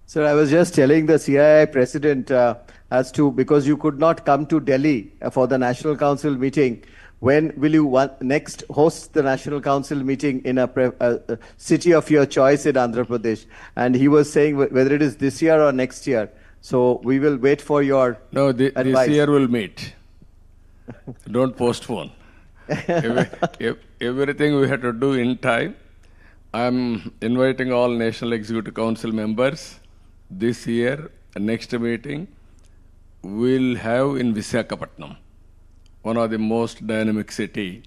So I was just telling the CII president as to, because you could not come to Delhi for the National Council meeting. When will you next host the National Council meeting in a city of your choice in Andhra Pradesh? And he was saying whether it is this year or next year. So we will wait for your No, this advice. year we'll meet. Don't postpone. Everything we have to do in time. I'm inviting all National Executive Council members this year. Next meeting we'll have in Visakhapatnam, one of the most dynamic city,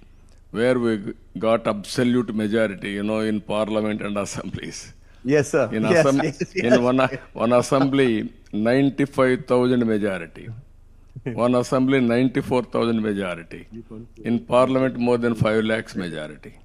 where we got absolute majority, in parliament and assemblies. Yes, sir. In, Yes, yes, in yes. one assembly, 95,000 majority. One assembly, 94,000 majority. In parliament, more than 5 lakhs majority.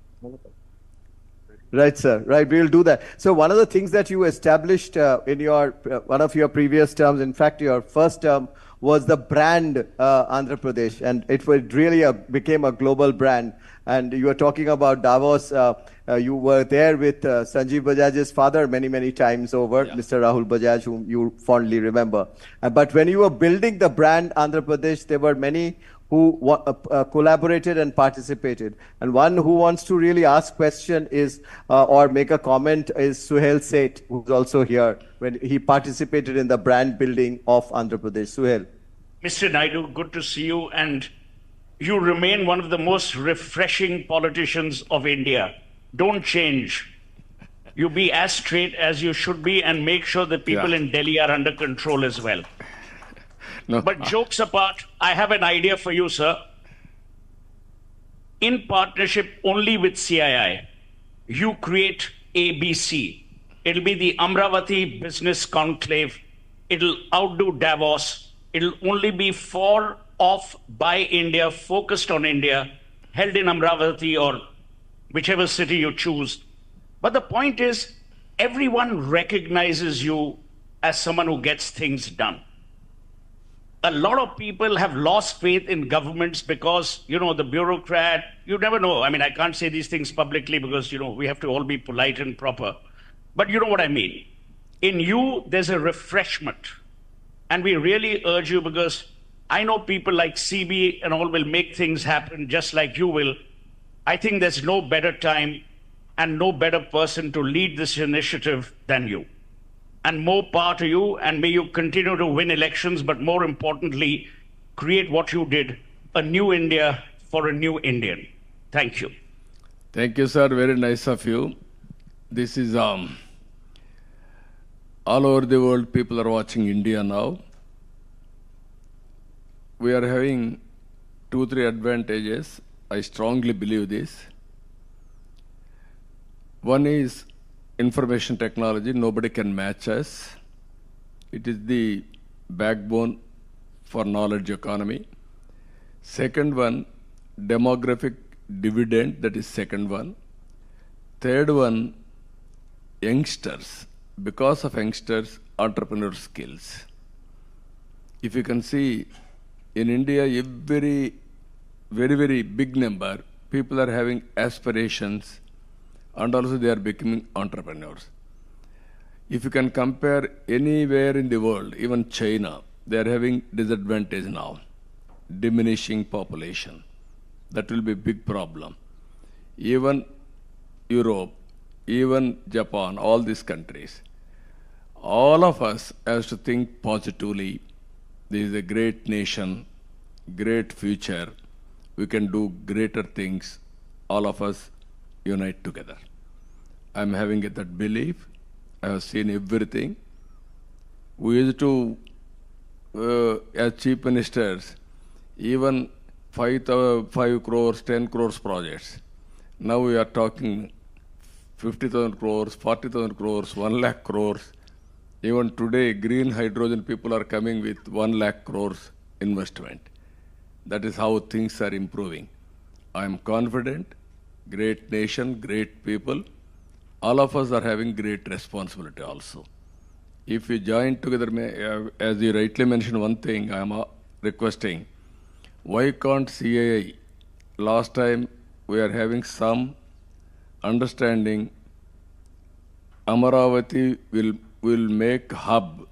Right, sir. Right, we'll do that. So one of the things that you established in your one of your previous terms, in fact, your first term, was the brand Andhra Pradesh, and it really became a global brand. And you were talking about Davos. You were there with Sanjeev Bajaj's father many times over, Yeah. Mr. Rahul Bajaj, whom you fondly remember. But when you were building the brand Andhra Pradesh, there were many who collaborated and participated. And one who wants to really ask question is or make a comment is Suhail Seth, who's also here, when he participated in the brand building of Andhra Pradesh. Suhail. Mr. Naidu, good to see you, and you remain one of the most refreshing politicians of India. Don't change. You be as straight as you should be, and make sure that people Yeah. in Delhi are under control as well. No, But jokes apart, I have an idea for you, sir. In partnership only with CII, you create ABC. It'll be the Amravati Business Conclave. It'll outdo Davos. It'll only be for, of, by India, focused on India, held in Amravati or whichever city you choose. But the point is, everyone recognizes you as someone who gets things done. A lot of people have lost faith in governments because, the bureaucrat, you never know. I mean, I can't say these things publicly because, we have to all be polite and proper. But you know what I mean. In you, there's a refreshment. And we really urge you, because I know people like CB and all will make things happen just like you will. I think there's no better time and no better person to lead this initiative than you. And more power to you, and may you continue to win elections, but more importantly, create what you did, a new India for a new Indian. Thank you. thank you, sir. Very nice of you. This is all over the world. People are watching India now. We are having 2-3 advantages. I strongly believe this. One is information technology. Nobody can match us. It is the backbone for knowledge economy. Second one, demographic dividend. That is second one. Third one, youngsters. Because of youngsters, entrepreneur skills. If you can see, in India, every very big number, people are having aspirations, and also they are becoming entrepreneurs. If you can compare anywhere in the world, even China, they are having disadvantage now, diminishing population. That will be a big problem. Even Europe, even Japan, all these countries, all of us has to think positively. This is a great nation, great future. We can do greater things. All of us unite together. I'm having that belief. I have seen everything. We used to, as chief ministers, even 5 crores, 10 crores projects. Now we are talking 50,000 crores, 40,000 crores, 1 lakh crores. Even today, green hydrogen people are coming with 1 lakh crores investment. That is how things are improving. I am confident. Great nation, great people. All of us are having great responsibility also. If we join together, as you rightly mentioned one thing, I am requesting, why can't CAI, last time we are having some understanding, Amaravati will will make hub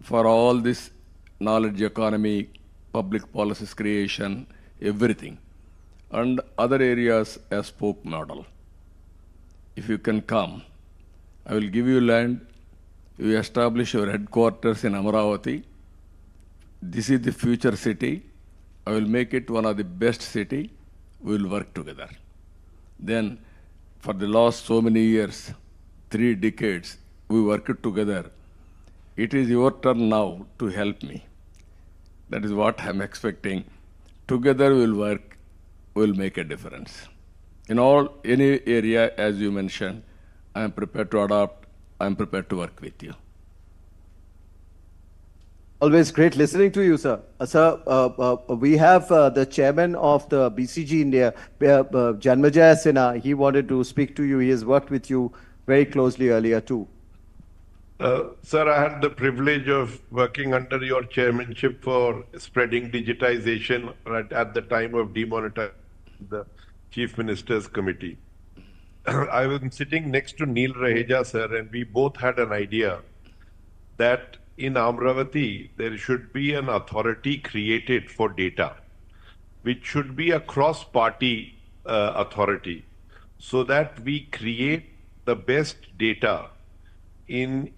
for all this knowledge economy, public policies creation, everything, and other areas as spoke model. If you can come, I will give you land, you establish your headquarters in Amaravati. This is the future city. I will make it one of the best city. We will work together. Then, for the last so many years, 3 decades, we worked together. It is your turn now to help me. That is what I'm expecting. Together we'll work, we'll make a difference. In any area, as you mentioned, I am prepared to adopt, I am prepared to work with you. Always great listening to you, sir. We have the chairman of the BCG India, Janmajaya Sinha. He wanted to speak to you. He has worked with you very closely earlier too. Sir, I had the privilege of working under your chairmanship for spreading digitization at the time of demonetization, the Chief Minister's Committee. I was sitting next to Neil Raheja, sir, and we both had an idea that in Amravati, there should be an authority created for data, which should be a cross-party authority, so that we create the best data in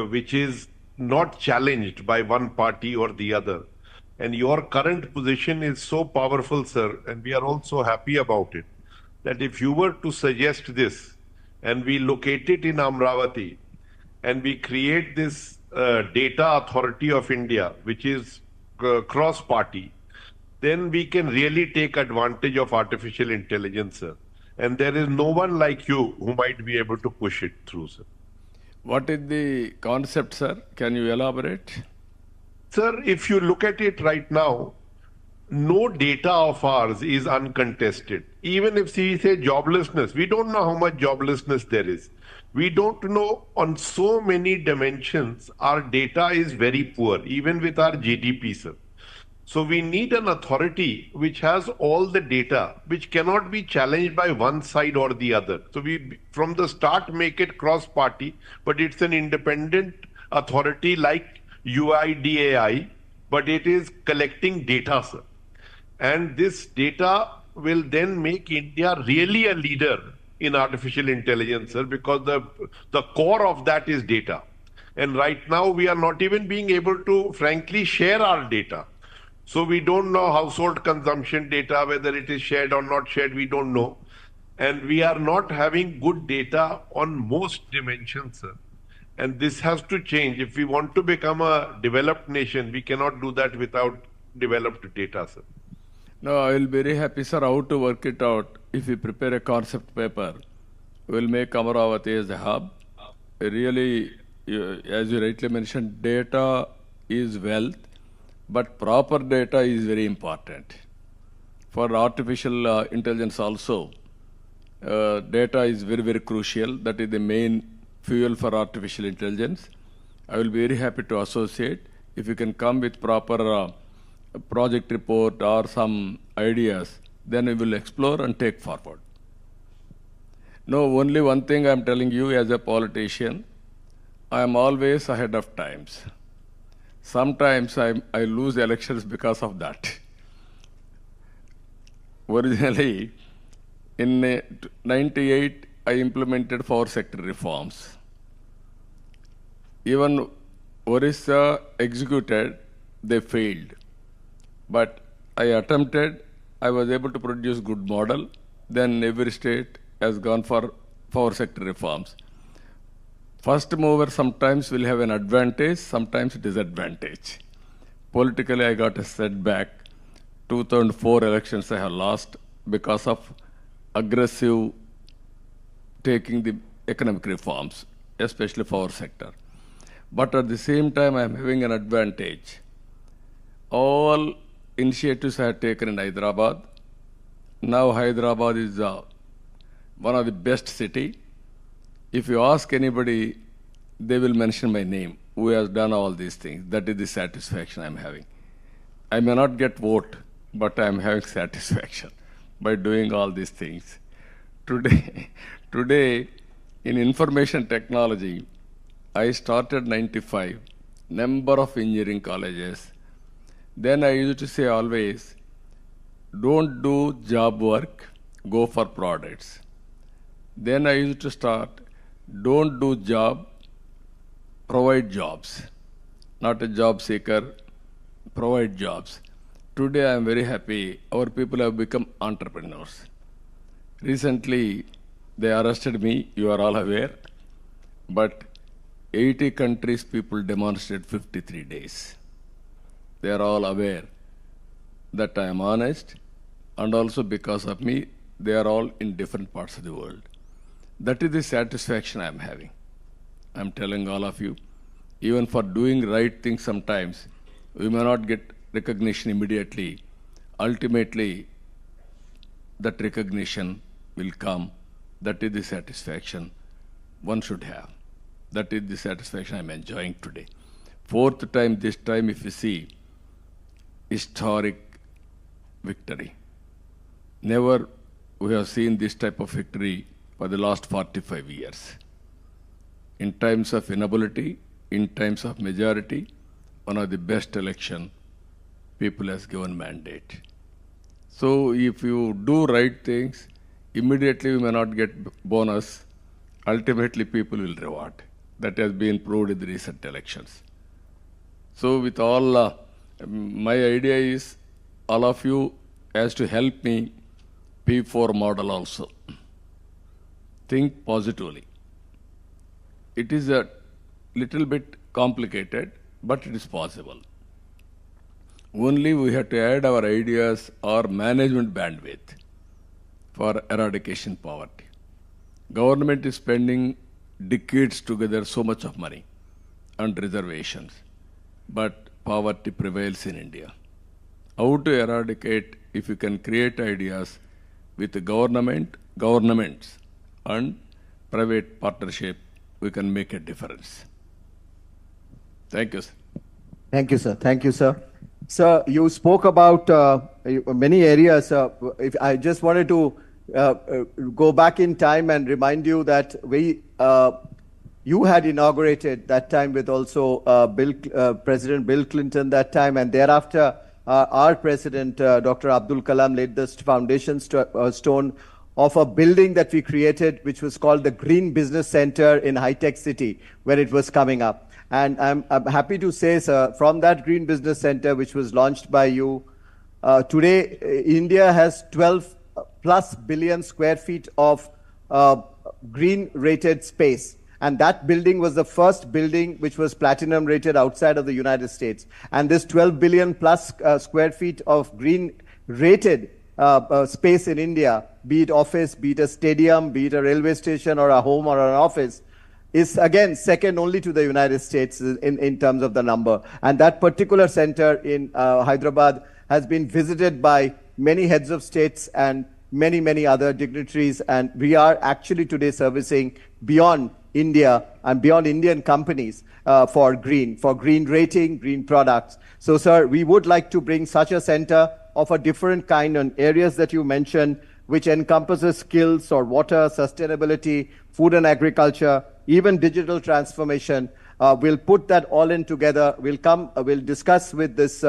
which is not challenged by one party or the other. And your current position is so powerful, sir, and we are also happy about it, that if you were to suggest this and we locate it in Amravati and we create this data authority of India, which is cross-party, then we can really take advantage of artificial intelligence, sir. And there is no one like you who might be able to push it through, sir. What is the concept, sir? Can you elaborate? Sir, if you look at it right now, no data of ours is uncontested. Even if we say joblessness, we don't know how much joblessness there is. We don't know on so many dimensions, our data is very poor, even with our GDP, sir. So we need an authority which has all the data, which cannot be challenged by one side or the other. So we, from the start, make it cross-party, but it's an independent authority like UIDAI, but it is collecting data, sir. And this data will then make India really a leader in artificial intelligence, sir, because the core of that is data. And right now, we are not even being able to, frankly, share our data. So we don't know household consumption data, whether it is shared or not shared, we don't know. And we are not having good data on most dimensions, sir. And this has to change. If we want to become a developed nation, we cannot do that without developed data, sir. No, I will be very happy, sir, how to work it out. If we prepare a concept paper, we will make Amaravati as a hub. Really, as you rightly mentioned, data is wealth, but proper data is very important. For artificial intelligence also, data is very, very crucial. That is the main fuel for artificial intelligence. I will be very happy to associate. If you can come with proper project report or some ideas, then we will explore and take forward. No, only one thing I am telling you as a politician, I am always ahead of times. Sometimes I lose elections because of that. Originally, in 98, I implemented 4 sector reforms. Even Orissa executed, they failed. But I attempted, I was able to produce good model. Then every state has gone for 4 sector reforms. First mover sometimes will have an advantage, sometimes disadvantage. Politically, I got a setback. 2004 elections I have lost because of aggressive taking the economic reforms, especially for our sector. But at the same time, I am having an advantage. All initiatives I have taken in Hyderabad. Now Hyderabad is one of the best city. If you ask anybody, they will mention my name, who has done all these things. That is the satisfaction I'm having. I may not get vote, but I'm having satisfaction by doing all these things. Today, in information technology, I started 95, number of engineering colleges. Then I used to say always, don't do job work, go for products. Then I used to start, don't do job, provide jobs. Not a job seeker, provide jobs. Today I am very happy, our people have become entrepreneurs. Recently, they arrested me, you are all aware, but 80 countries people demonstrated 53 days. They are all aware that I am honest, and also because of me, they are all in different parts of the world. That is the satisfaction I am having. I am telling all of you, even for doing right things sometimes, we may not get recognition immediately. Ultimately, that recognition will come. That is the satisfaction one should have. That is the satisfaction I am enjoying today. Fourth time, this time, if you see, historic victory. Never we have seen this type of victory for the last 45 years. In times of inability, in times of majority, one of the best election, people has given mandate. So if you do right things, immediately we may not get bonus. Ultimately, people will reward. That has been proved in the recent elections. So with all, my idea is all of you has to help me P4 model also. Think positively. It is a little bit complicated, but it is possible. Only we have to add our ideas or management bandwidth for eradication poverty. Government is spending decades together so much of money and reservations, but poverty prevails in India. How to eradicate if you can create ideas with the governments and private partnership, we can make a difference. Thank you, sir. Thank you, sir. Thank you, sir. Sir, you spoke about many areas. If I just wanted to go back in time and remind you that you had inaugurated that time with also President Bill Clinton that time, and thereafter our President Dr. Abdul Kalam laid the foundation stone of a building that we created, which was called the Green Business Center in High Tech City, when it was coming up. And I'm happy to say, sir, from that Green Business Center, which was launched by you, today India has 12 plus billion square feet of green rated space. And that building was the first building which was platinum rated outside of the United States. And this 12 billion plus square feet of green rated space in India, be it office, be it a stadium, be it a railway station or a home or an office, is again second only to the United States in terms of the number. And that particular center in Hyderabad has been visited by many heads of states and many other dignitaries. And we are actually today servicing beyond India and beyond Indian companies for green rating, green products. So, sir, we would like to bring such a center of a different kind on areas that you mentioned, which encompasses skills or water, sustainability, food and agriculture, even digital transformation. We'll put that all in together. We'll discuss with this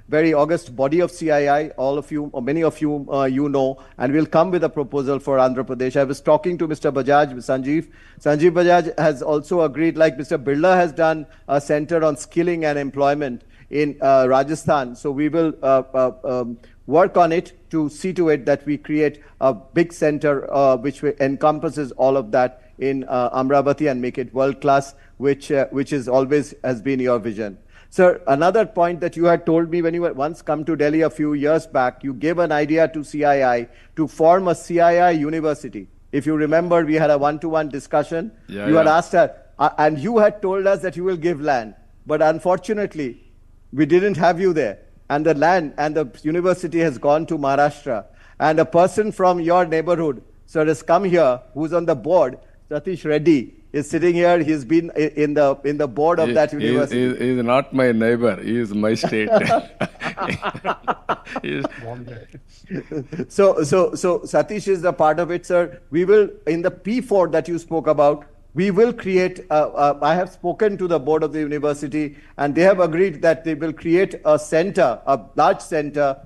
very august body of CII, all of you, or many of you, you know, and we'll come with a proposal for Andhra Pradesh. I was talking to Mr. Bajaj, Sanjeev. Sanjeev Bajaj has also agreed, like Mr. Birla has done a center on skilling and employment in Rajasthan. So we will work on it to see to it that we create a big center which encompasses all of that in Amravati and make it world class, which is always has been your vision. Sir, another point that you had told me when you had once come to Delhi a few years back, you gave an idea to CII to form a CII university. If you remember, we had a one-to-one discussion. You had asked her, and you had told us that you will give land. But unfortunately, we didn't have you there. And the land and the university has gone to Maharashtra. And a person from your neighborhood, sir, has come here, who's on the board, Satish Reddy, is sitting here. He's been in the board of that university. He is not my neighbor. He is my state. So Satish is a part of it, sir. We will, in the P4 that you spoke about, we will create, I have spoken to the board of the university, and they have agreed that they will create a center, a large center,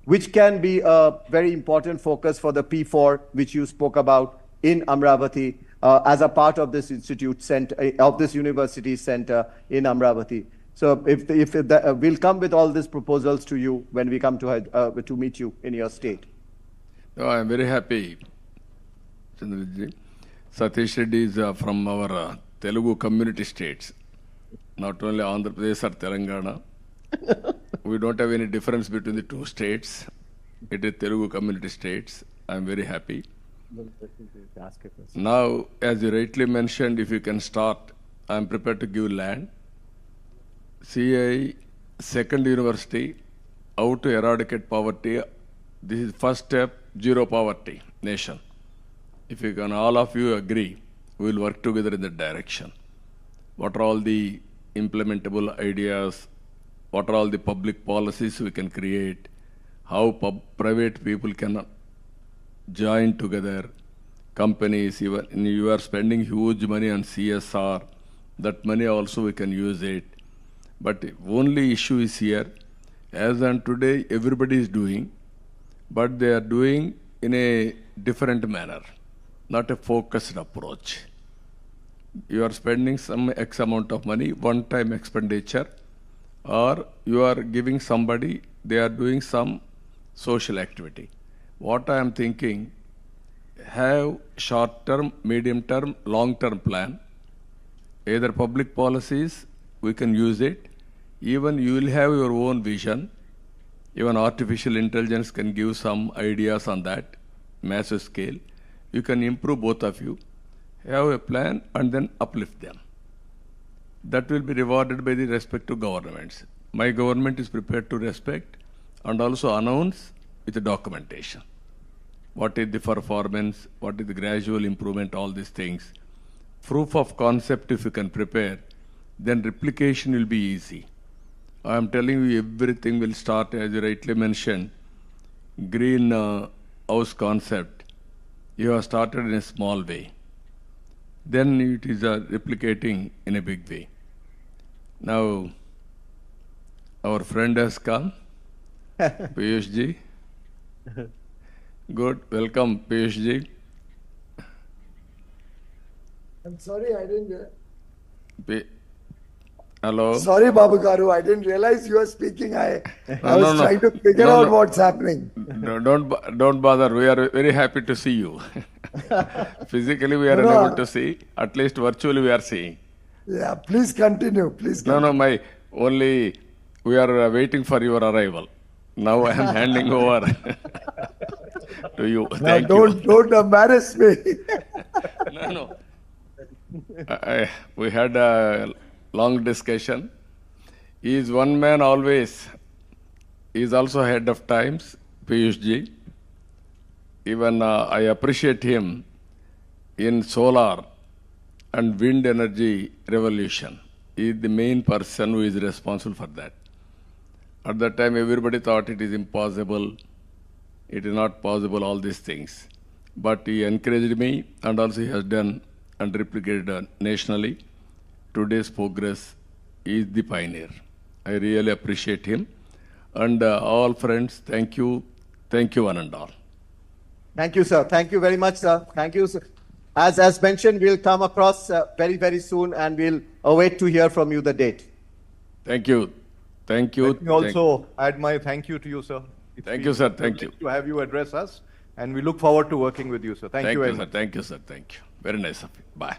which can be a very important focus for the P4, which you spoke about in Amravati, as a part of this institute center, of this university center in Amravati. So we'll come with all these proposals to you when we come to meet you in your state. Oh, I'm very happy, Chandraji. Satish Reddy is from our Telugu community states, not only Andhra Pradesh or Telangana. We don't have any difference between the two states. It is Telugu community states. I'm very happy. Now, as you rightly mentioned, if you can start, I'm prepared to give land. CI, second university, how to eradicate poverty. This is first step, zero poverty nation. If you can, all of you agree, we will work together in that direction. What are all the implementable ideas? What are all the public policies we can create? How private people can join together? Companies, even you are spending huge money on CSR. That money also we can use it. But only issue is here, as on today, everybody is doing, but they are doing in a different manner, not a focused approach. You are spending some X amount of money, one-time expenditure, or you are giving somebody, they are doing some social activity. What I am thinking, have short-term, medium-term, long-term plan, either public policies, we can use it. Even you will have your own vision. Even artificial intelligence can give some ideas on that, massive scale. You can improve both of you. Have a plan and then uplift them. That will be rewarded by the respective governments. My government is prepared to respect and also announce with the documentation. What is the performance, what is the gradual improvement, all these things. Proof of concept if you can prepare, then replication will be easy. I am telling you, everything will start, as you rightly mentioned, green house concept. You have started in a small way. Then it is replicating in a big way. Now, our friend has come, Piyush ji. Good, welcome Piyush ji. I'm sorry, I didn't. Hello. Sorry, Babu Garu, I didn't realize you were speaking. I was no. trying to figure out what's happening. No, don't bother. We are very happy to see you. Physically, we are No, unable to see. At least virtually, we are seeing. Yeah, please continue. Please No, continue. we are waiting for your arrival. Now I am handing over to you. Now, Thank you. don't embarrass me. No. We had a long discussion. He is one man always. He is also ahead of times, Piyush ji. Even I appreciate him in solar and wind energy revolution. He is the main person who is responsible for that. At that time, everybody thought it is impossible. It is not possible, all these things. But he encouraged me, and also he has done and replicated nationally. Today's progress is the pioneer. I really appreciate him. And all friends, thank you. Thank you, one and all. Thank you, sir. Thank you very much, sir. Thank you, sir. As mentioned, we'll come across very, very soon, and we'll await to hear from you the date. Thank you. Thank you. Let me also add my thank you to you, sir. Thank you, sir. Thank you. To have you address us, and we look forward to working with you, sir. Thank you very much. Sir. Thank you, sir. Thank you. Very nice of you. Bye.